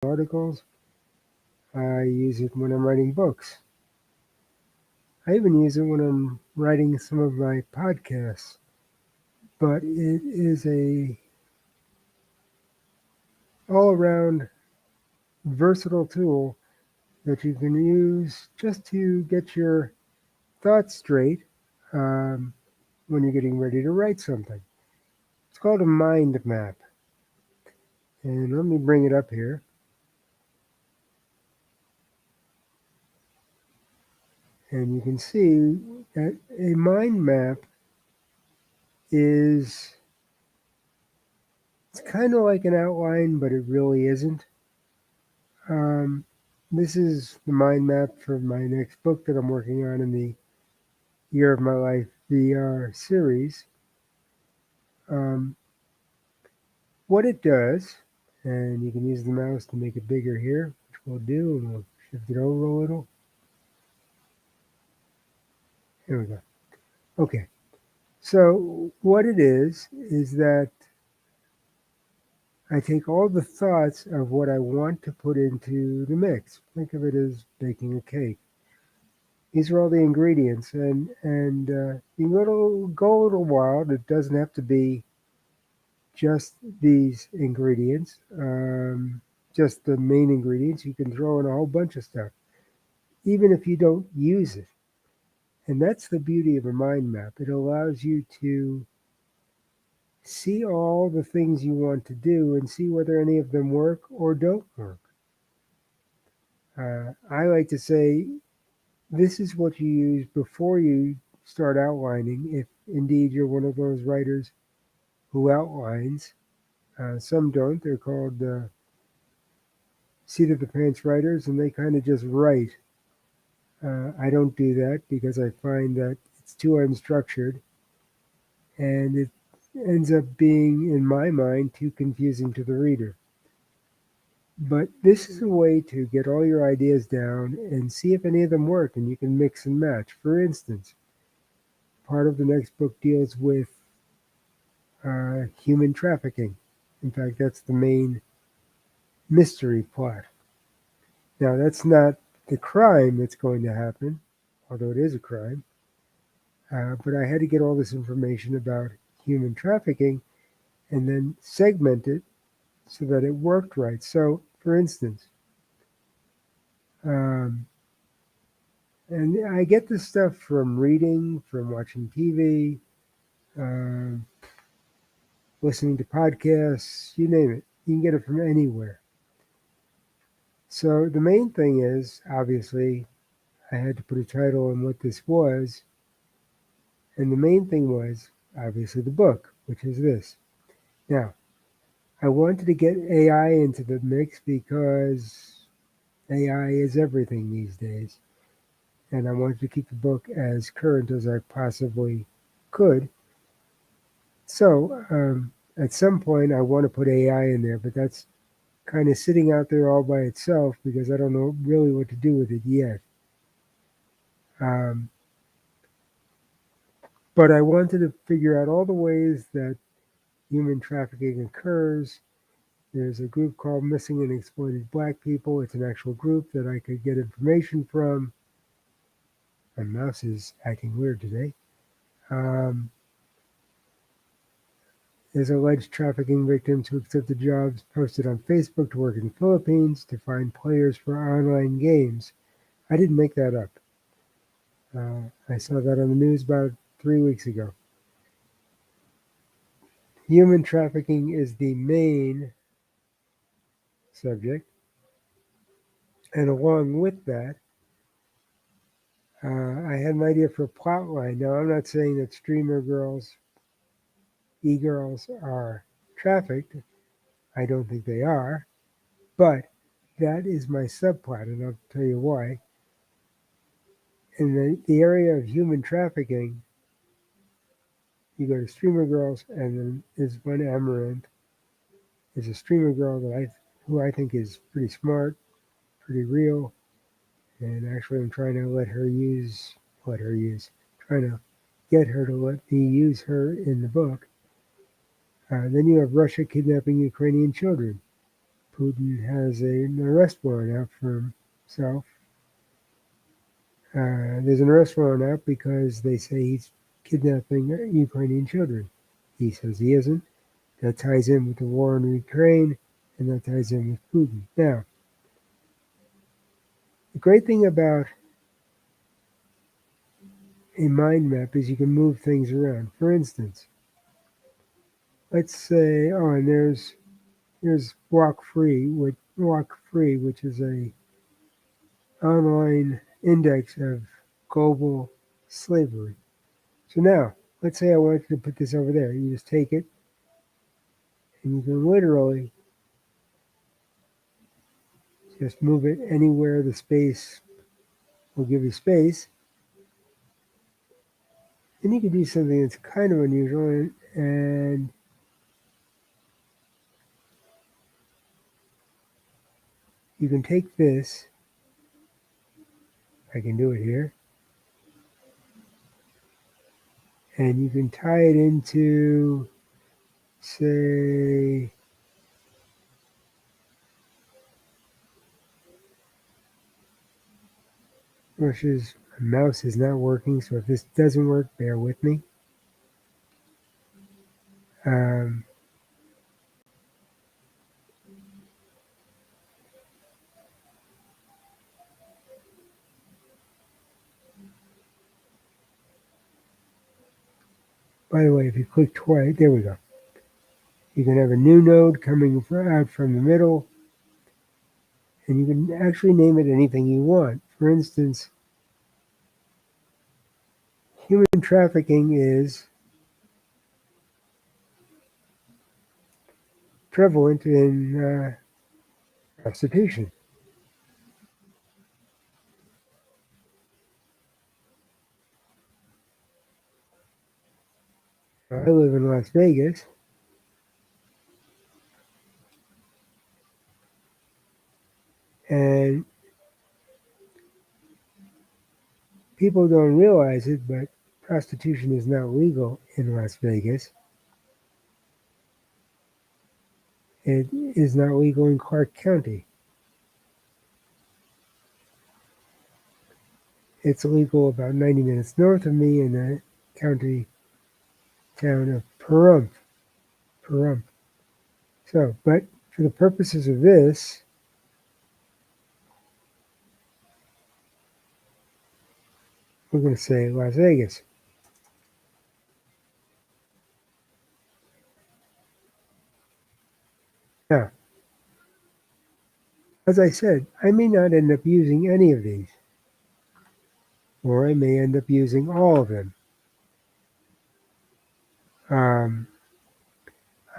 articles. I use it when I'm writing books. I even use it when I'm writing some of my podcasts. But it is a all-around versatile tool that you can use just to get your thoughts straight um, when you're getting ready to write something. It's called a mind map. And let me bring it up here. And you can see that a mind map is it's kind of like an outline, but it really isn't. Um, this is the mind map for my next book that I'm working on in the Year of My Life VR series. Um, what it does, and you can use the mouse to make it bigger here, which we'll do, and we'll shift it over a little. Here we go. Okay. So what it is that I take all the thoughts of what I want to put into the mix. Think of it as baking a cake. These are all the ingredients, and you go a little wild. It doesn't have to be just these ingredients, just the main ingredients. You can throw in a whole bunch of stuff, even if you don't use it. And that's the beauty of a mind map. It allows you to see all the things you want to do and see whether any of them work or don't work. I like to say this is what you use before you start outlining, if indeed you're one of those writers who outlines. Some don't. They're called seat of the pants writers, and they kind of just write. I don't do that because I find that it's too unstructured and it ends up being, in my mind, too confusing to the reader. But this is a way to get all your ideas down and see if any of them work, and you can mix and match. For instance, part of the next book deals with human trafficking. In fact, that's the main mystery plot. Now, that's not the crime that's going to happen, although it is a crime. But I had to get all this information about human trafficking and then segment it so that it worked right. So, for instance, um, and I get this stuff from reading, from watching TV, um, listening to podcasts, you name it. You can get it from anywhere. So the main thing is, obviously, I had to put a title on what this was. And the main thing was, obviously, the book, which is this. Now, I wanted to get AI into the mix because AI is everything these days. And I wanted to keep the book as current as I possibly could. So, at some point, I want to put AI in there, but that's kind of sitting out there all by itself because I don't know really what to do with it yet. Um, but I wanted to figure out all the ways that human trafficking occurs. There's a group called Missing and Exploited Black People. It's an actual group that I could get information from. My mouse is acting weird today. Um, there's alleged trafficking victims who accepted jobs posted on Facebook to work in the Philippines to find players for online games. I didn't make that up. I saw that on the news about 3 weeks ago. Human trafficking is the main subject, and along with that, I had an idea for a plot line. Now, I'm not saying that streamer girls, e-girls, are trafficked. I don't think they are, but that is my subplot, and I'll tell you why. In the area of human trafficking, you go to streamer girls, and then there's one Amaranth. There's a streamer girl who I think is pretty smart, pretty real, and actually I'm trying to trying to get her to let me use her in the book. Then you have Russia kidnapping Ukrainian children, Putin has an arrest warrant out for himself. There's an arrest warrant out because they say he's kidnapping Ukrainian children. He says he isn't. That ties in with the war in Ukraine, and that ties in with Putin. Now, the great thing about a mind map is you can move things around. For instance, let's say, oh, and there's Walk Free, which is a online index of global slavery. So now, let's say I wanted to put this over there. You just take it, and you can literally just move it anywhere the space will give you space. And you can do something that's kind of unusual, and you can take this. I can do it here. And you can tie it into, say, Russia's mouse is not working, so if this doesn't work, bear with me. Um, by the way, if you click twice, there we go. You can have a new node coming out from the middle, and you can actually name it anything you want. For instance, human trafficking is prevalent in prostitution. I live in Las Vegas, and people don't realize it, but prostitution is not legal in Las Vegas. It is not legal in Clark County. It's illegal about 90 minutes north of me in the county town of Pahrump. Pahrump. So, but for the purposes of this, we're going to say Las Vegas. Now, as I said, I may not end up using any of these, or I may end up using all of them.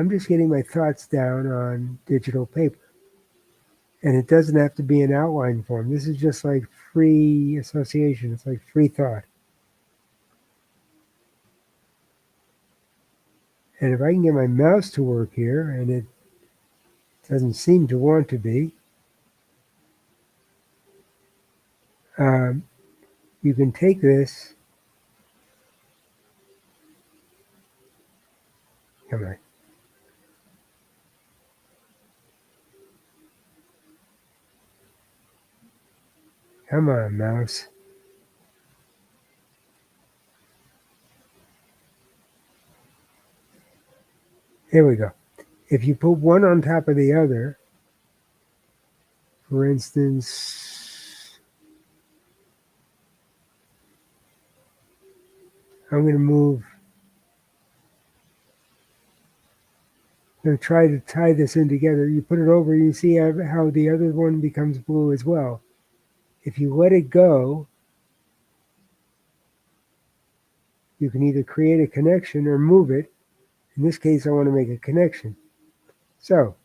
I'm just getting my thoughts down on digital paper. And it doesn't have to be in outline form. This is just like free association. It's like free thought. And if I can get my mouse to work here, and it doesn't seem to want to be, you can take this. Come on. Come on, mouse. Here we go. If you put one on top of the other, for instance, I'm going to try to tie this in together. You put it over, you see how the other one becomes blue as well. If you let it go, you can either create a connection or move it. In this case, I want to make a connection. So,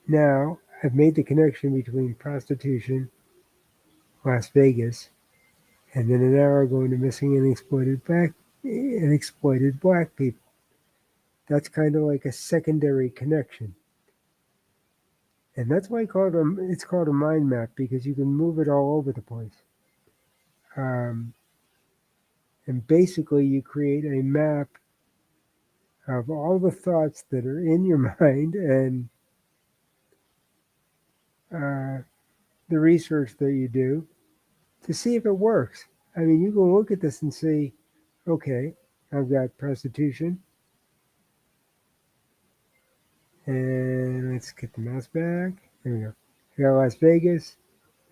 now I've made the connection between prostitution, Las Vegas, and then an arrow going to missing and exploited black people. That's kind of like a secondary connection. And that's why it's called a mind map, because you can move it all over the place. And basically, you create a map of all the thoughts that are in your mind and uh, the research that you do to see if it works. I mean, you can look at this and see, okay, I've got prostitution, and let's get the mouse back. There we go. I got Las Vegas.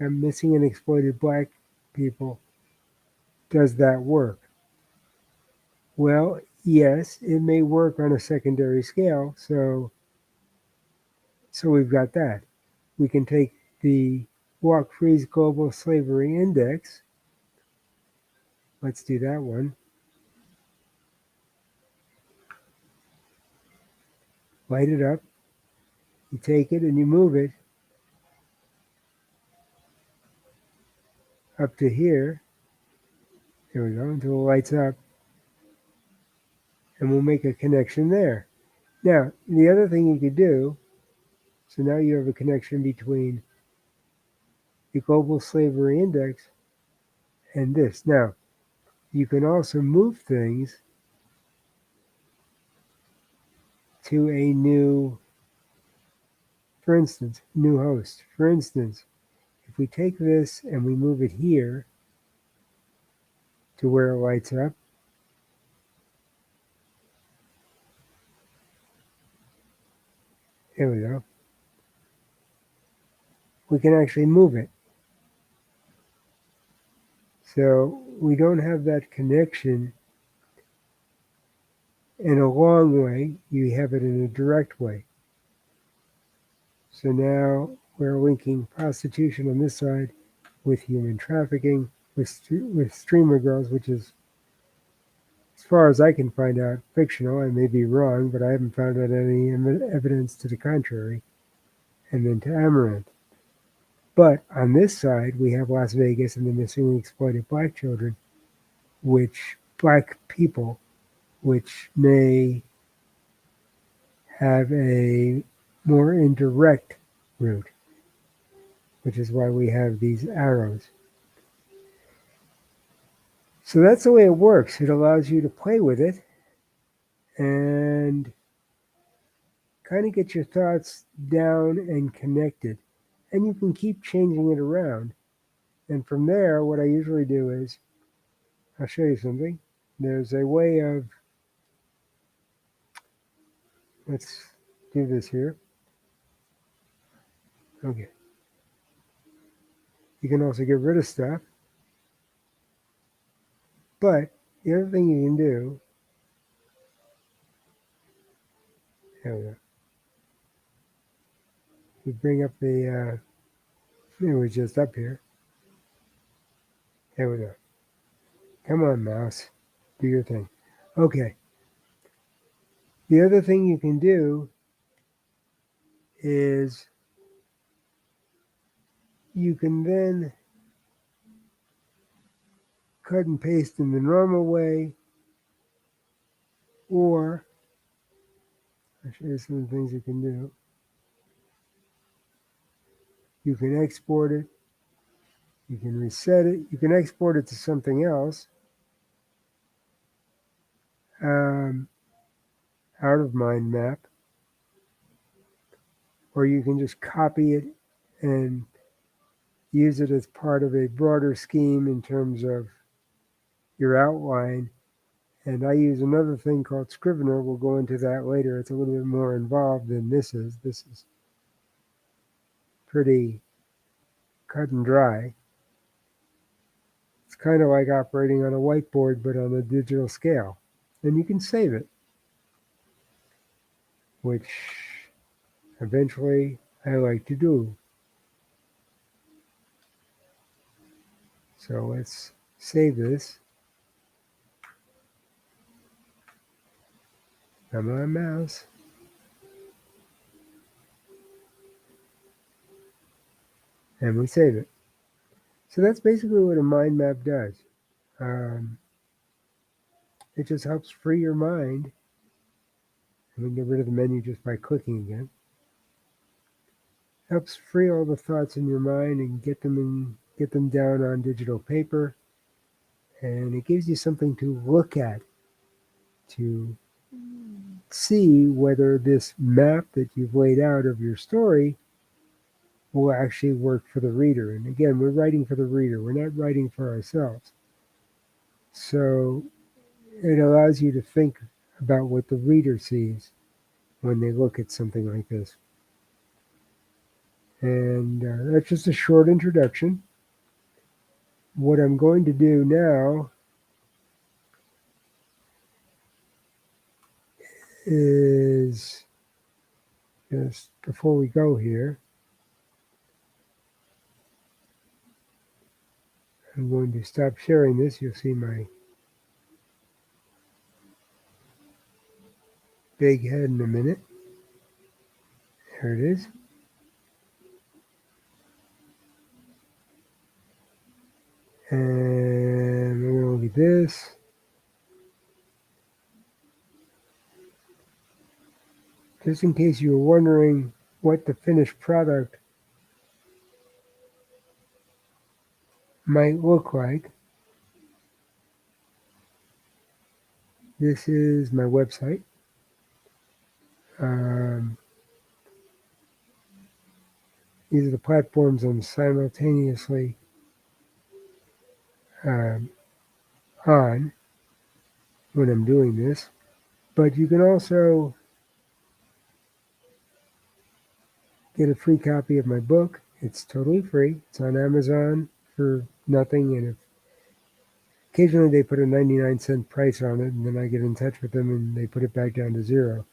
I'm missing and exploited black people. Does that work? Well, yes, it may work on a secondary scale. So we've got that. We can take the Walk Free's Global Slavery Index. Let's do that one. Light it up. You take it and you move it up to here. There we go, until it lights up. And we'll make a connection there. Now, the other thing you could do, so now you have a connection between the Global Slavery Index and this. Now, you can also move things to a new, for instance, new host. For instance, if we take this and we move it here to where it lights up, there we go. We can actually move it. So we don't have that connection in a long way, you have it in a direct way. So now we're linking prostitution on this side with human trafficking, with streamer girls, which is, as far as I can find out, fictional. I may be wrong, but I haven't found out any evidence to the contrary. And then to Amaranth. But on this side, we have Las Vegas and the missing and exploited black children, black people, which may have a more indirect route, which is why we have these arrows. So that's the way it works. It allows you to play with it and kind of get your thoughts down and connected. And you can keep changing it around. And from there, what I usually do is, I'll show you something. There's a way of, let's do this here. Okay. You can also get rid of stuff. But the other thing you can do, there we go. You bring up the, it was just up here. There we go. Come on, mouse. Do your thing. Okay. The other thing you can do is you can then cut and paste in the normal way, or I'll show you some of the things you can do. You can export it. You can reset it. You can export it to something else. Out of mind map. Or you can just copy it and use it as part of a broader scheme in terms of your outline. And I use another thing called Scrivener. We'll go into that later. It's a little bit more involved than this is. This is pretty cut and dry. It's kind of like operating on a whiteboard, but on a digital scale. And you can save it, which eventually I like to do. So let's save this. Come on, mouse. And we save it. So that's basically what a mind map does. It just helps free your mind. And we can get rid of the menu just by clicking again. Helps free all the thoughts in your mind and get them down on digital paper. And it gives you something to look at, to see whether this map that you've laid out of your story will actually work for the reader. And again, we're writing for the reader, we're not writing for ourselves. So it allows you to think about what the reader sees when they look at something like this. And that's just a short introduction. What I'm going to do now is, just before we go here, I'm going to stop sharing this. You'll see my big head in a minute. There it is. And we're going to look at this. Just in case you were wondering what the finished product might look like, this is my website. These are the platforms I'm simultaneously on when I'm doing this. But you can also get a free copy of my book. It's totally free. It's on Amazon for nothing. And occasionally they put a 99-cent price on it, and then I get in touch with them and they put it back down to zero.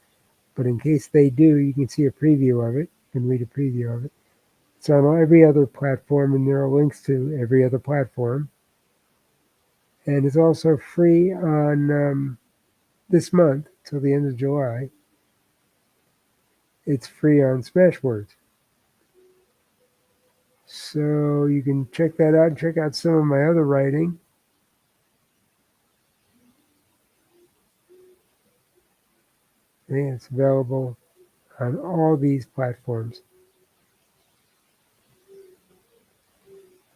But in case they do, you can see a preview of it. You can read a preview of it. It's on every other platform, and there are links to every other platform. And it's also free on this month till the end of July. It's free on Smashwords. So you can check that out and check out some of my other writing. And it's available on all these platforms.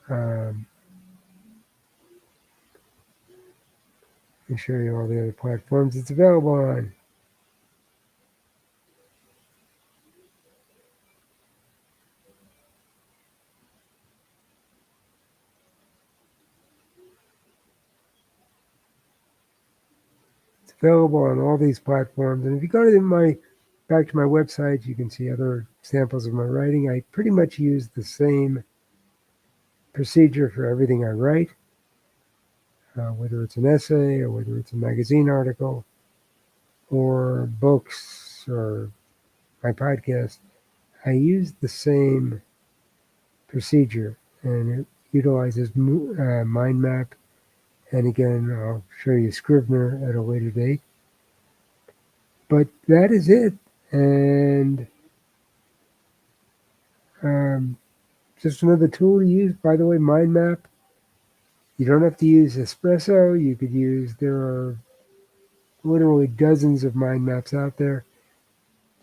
Let me show you all the other platforms it's available on. It's available on all these platforms. And if you go to back to my website, you can see other samples of my writing. I pretty much use the same procedure for everything I write, whether it's an essay or whether it's a magazine article or books or my podcast. I use the same procedure, and it utilizes mind map. And again, I'll show you Scrivener at a later date. But that is it. And just another tool to use. By the way, mind map. You don't have to use Espresso. You could use, there are literally dozens of mind maps out there.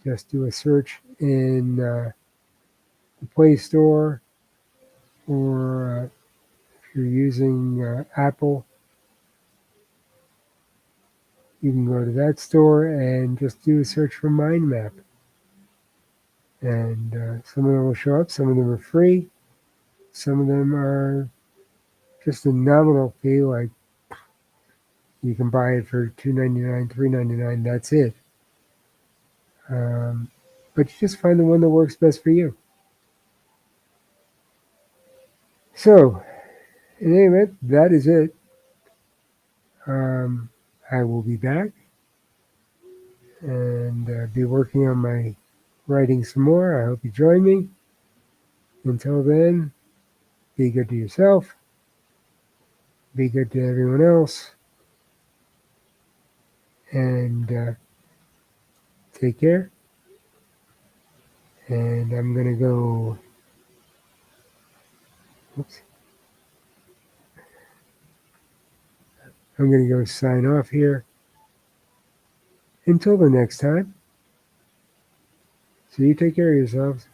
Just do a search in the Play Store, or if you're using Apple, you can go to that store and just do a search for mind map. And some of them will show up. Some of them are free. Some of them are just a nominal fee, like you can buy it for $2.99, $3.99. That's it. But you just find the one that works best for you. So, in any event, that is it. I will be back and be working on my writing some more. I hope you join me. Until then, be good to yourself. Be good to everyone else. And take care. And I'm going to go. Oops. I'm going to go sign off here. Until the next time. So you take care of yourselves.